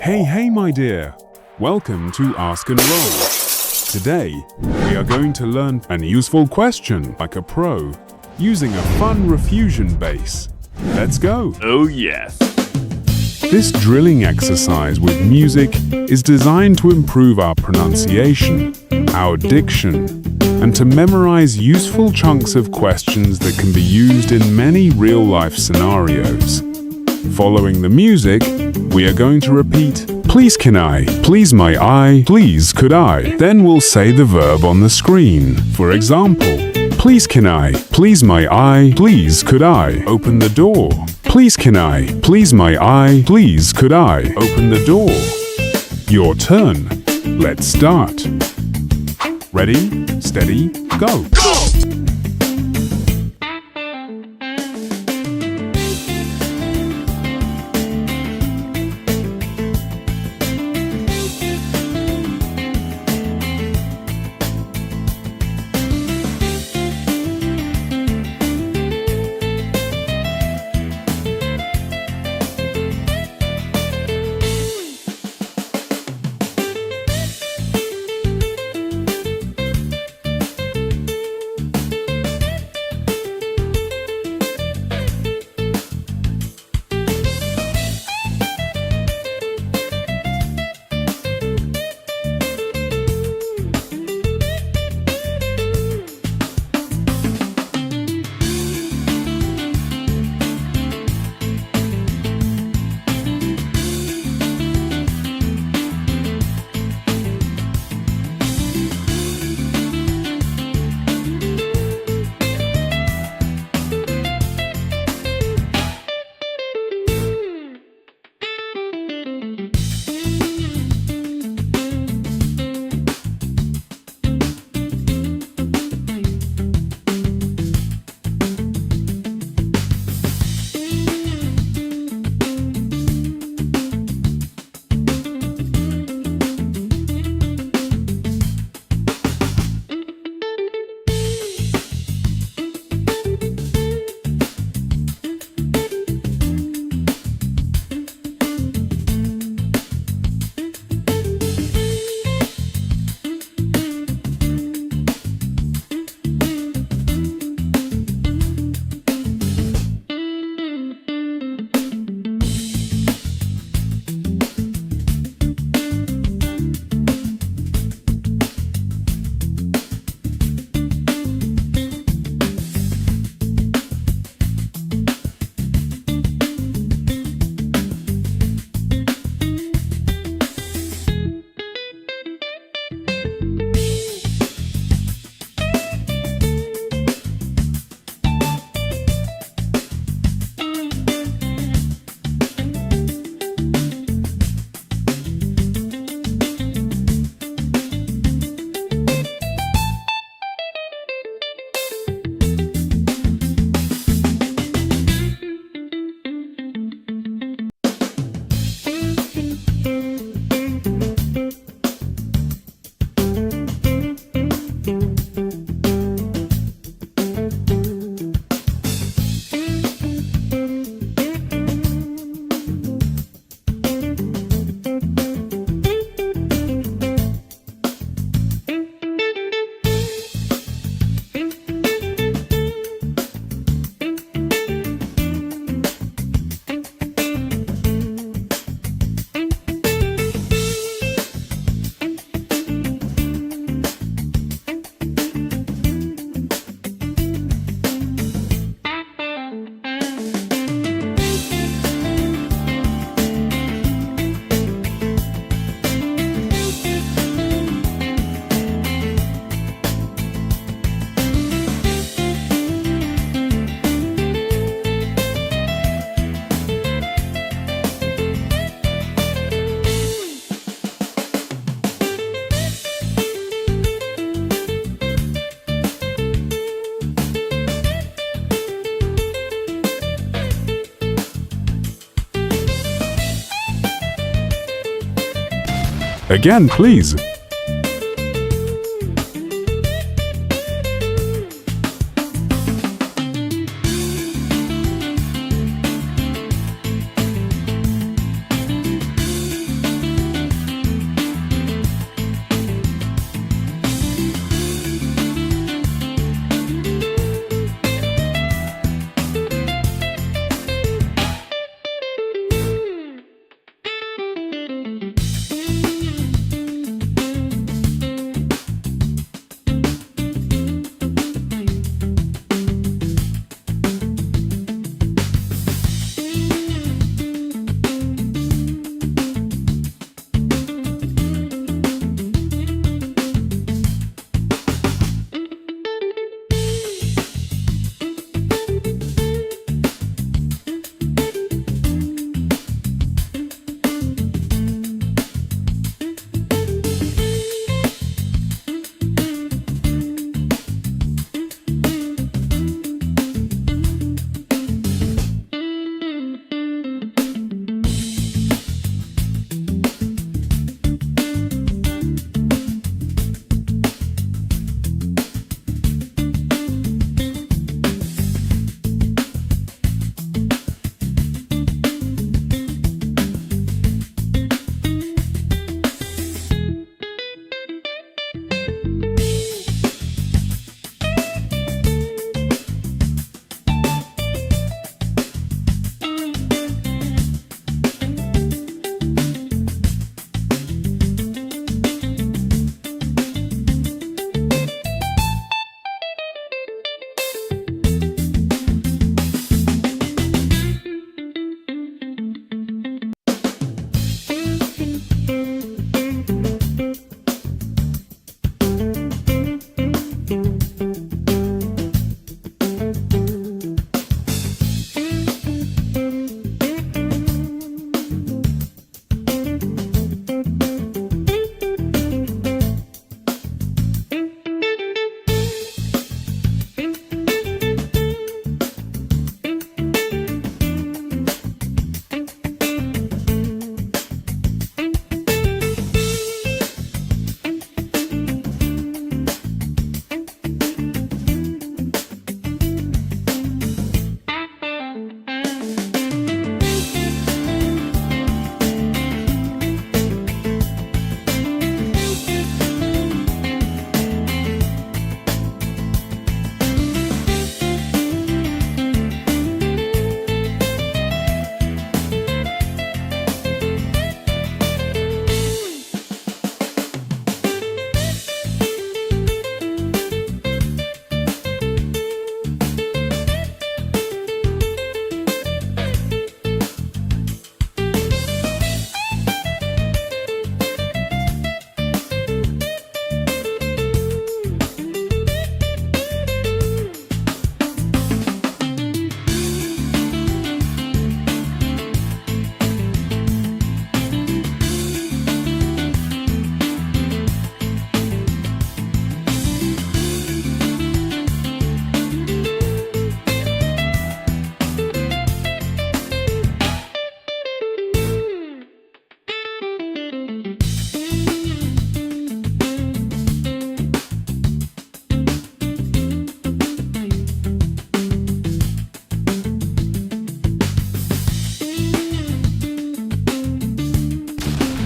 Hey, my dear. Welcome to Ask and Roll. Today, we are going to learn a useful question like a pro using a fun refusion base. Let's go. Oh yes. This drilling exercise with music is designed to improve our pronunciation, our diction, and to memorize useful chunks of questions that can be used in many real-life scenarios. Following the music, we are going to repeat, please can I, please may I, please could I. Then we'll say the verb on the screen. For example, please can I, please may I, please could I. Open the door. Please can I, please may I, please could I. Open the door. Your turn. Let's start. Ready, steady, go. Again, please.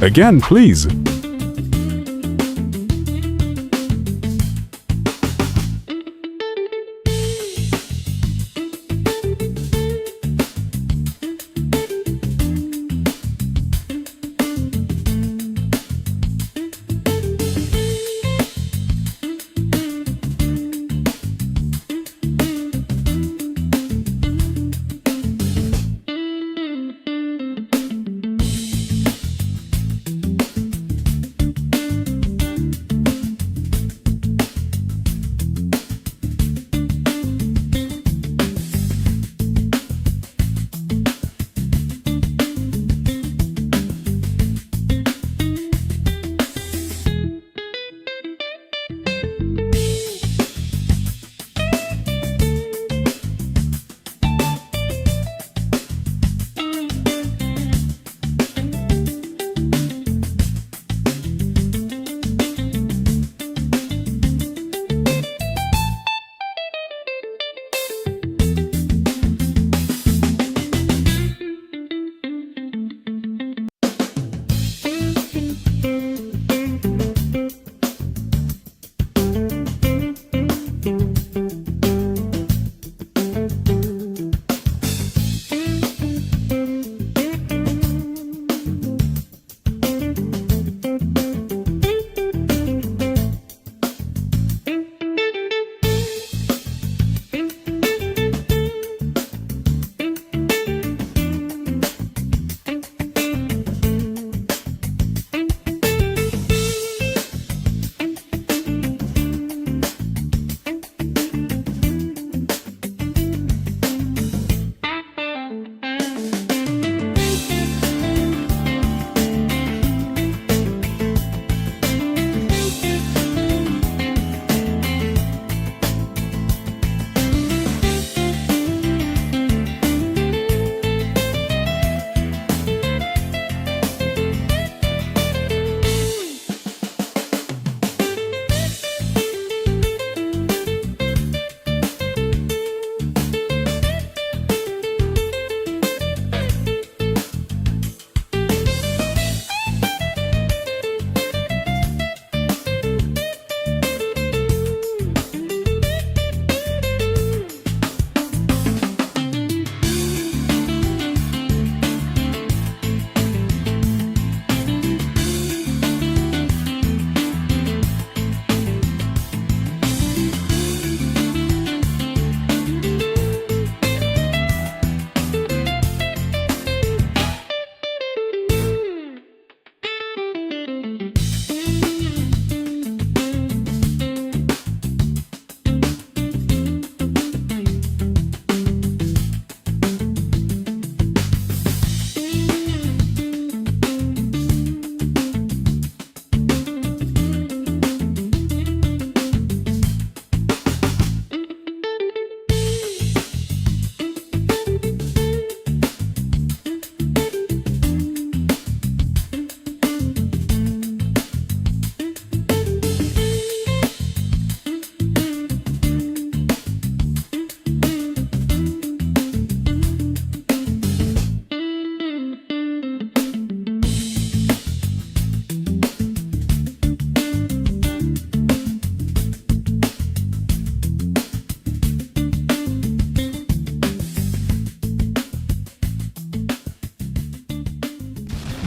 Again, please.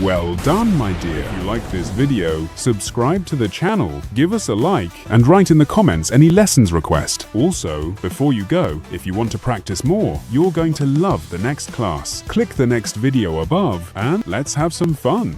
Well done, my dear. If you like this video, subscribe to the channel, give us a like, and write in the comments any lessons request. Also, before you go, if you want to practice more, you're going to love the next class. Click the next video above and let's have some fun.